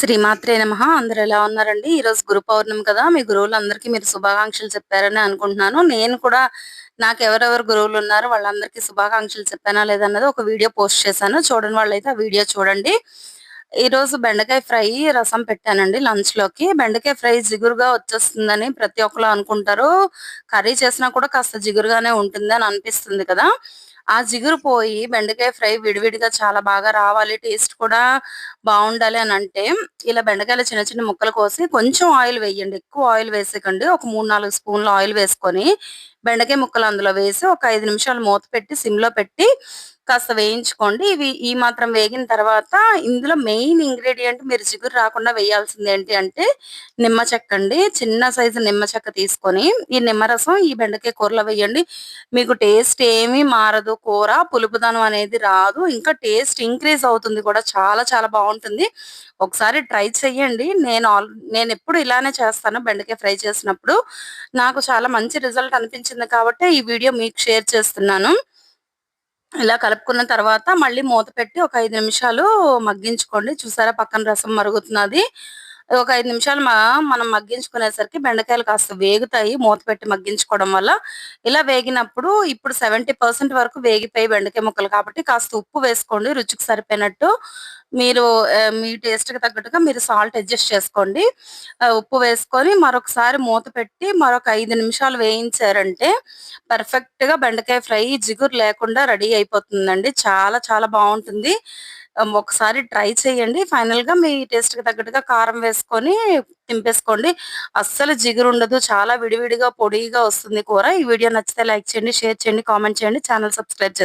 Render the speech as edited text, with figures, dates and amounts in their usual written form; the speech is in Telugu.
శ్రీమాత్రే నమః. అందరూ ఎలా ఉన్నారండి? ఈరోజు గురు పౌర్ణమి కదా! మీ గురువులందరికీ మీరు శుభాకాంక్షలు చెప్పారని అనుకుంటున్నాను. నేను కూడా నాకెవరెవరు గురువులున్నారో వాళ్ళందరికీ శుభాకాంక్షలు చెప్పానా లేదన్నది ఒక వీడియో పోస్ట్ చేశాను. చూడని వాళ్ళైతే ఆ వీడియో చూడండి. ఈరోజు బెండకాయ ఫ్రై, రసం పెట్టానండి లంచ్‌లోకి. బెండకాయ ఫ్రై జిగురుగా వచ్చేస్తుందని ప్రతి ఒక్కళ్ళు అనుకుంటారు. కర్రీ చేసినా కూడా కాస్త జిగురుగానే ఉంటుందని అనిపిస్తుంది కదా! ఆ జిగురు పోయి బెండకాయ ఫ్రై విడివిడిగా చాలా బాగా రావాలి. టేస్ట్ కూడా బావుండాలి అనంటే, ఇలా బెండకాయలు చిన్న చిన్న ముక్కలు కోసి కొంచెం ఆయిల్ వేయండి. ఎక్కువ ఆయిల్ వేసేయకండి. ఒక 3, 4 స్పూన్‌ల ఆయిల్ వేసుకొని, బెండకాయ ముక్కలు అందులో వేసి ఒక 5 నిమిషాలు మూత పెట్టి సిమ్‌లో పెట్టి కాస్త వేయించుకోండి. ఇవి ఈ మాత్రం వేగిన తర్వాత ఇందులో మెయిన్ ఇంగ్రీడియెంట్ మీరు జిగురు రాకుండా వేయాల్సింది ఏంటి అంటే నిమ్మ చెక్కండి. చిన్న సైజు నిమ్మ చెక్క తీసుకొని ఈ నిమ్మరసం ఈ బెండకాయ కూరలో వేయండి. మీకు టేస్ట్ ఏమీ మారదు. కూర పులుపుదనం అనేది రాదు. ఇంకా టేస్ట్ ఇంక్రీజ్ అవుతుంది కూడా. చాలా చాలా బావుంటుంది. ఒకసారి ట్రై చేయండి. నేనెప్పుడు ఇలానే చేస్తాను బెండకాయ ఫ్రై చేసినప్పుడు. నాకు చాలా మంచి రిజల్ట్ అనిపించింది కాబట్టే ఈ వీడియో మీకు షేర్ చేస్తున్నాను. ఇలా కలుపుకున్న తర్వాత మళ్ళీ మూత పెట్టి ఒక 5 నిమిషాలు మగ్గించుకోండి. చూసారా పక్కన రసం మరుగుతున్నది. ఒక 5 నిమిషాలు మనం మగ్గించుకునేసరికి బెండకాయలు కాస్త వేగుతాయి మూత పెట్టి మగ్గించుకోవడం వల్ల. ఇలా వేగినప్పుడు ఇప్పుడు 70% వరకు వేగిపోయి బెండకాయ ముక్కలు కాబట్టి కాస్త ఉప్పు వేసుకోండి రుచికి సరిపోయినట్టు. మీరు మీ టేస్ట్‌కి తగ్గట్టుగా మీరు సాల్ట్ అడ్జస్ట్ చేసుకోండి. ఉప్పు వేసుకొని మరొకసారి మూత పెట్టి మరొక 5 నిమిషాలు వేయించారంటే పర్ఫెక్ట్‌గా బెండకాయ ఫ్రై జిగురు లేకుండా రెడీ అయిపోతుందండి. చాలా చాలా బావుంటుంది. ఒకసారి ట్రై చేయండి. ఫైనల్‌గా మీ టేస్ట్‌కి తగ్గట్టుగా కారం వేసుకొని దింపేసుకోండి. అస్సలు జిగురుండదు. చాలా విడివిడిగా పొడిగా వస్తుంది కూర. ఈ వీడియో నచ్చితే లైక్ చేయండి, షేర్ చేయండి, కామెంట్ చేయండి. Channel subscribe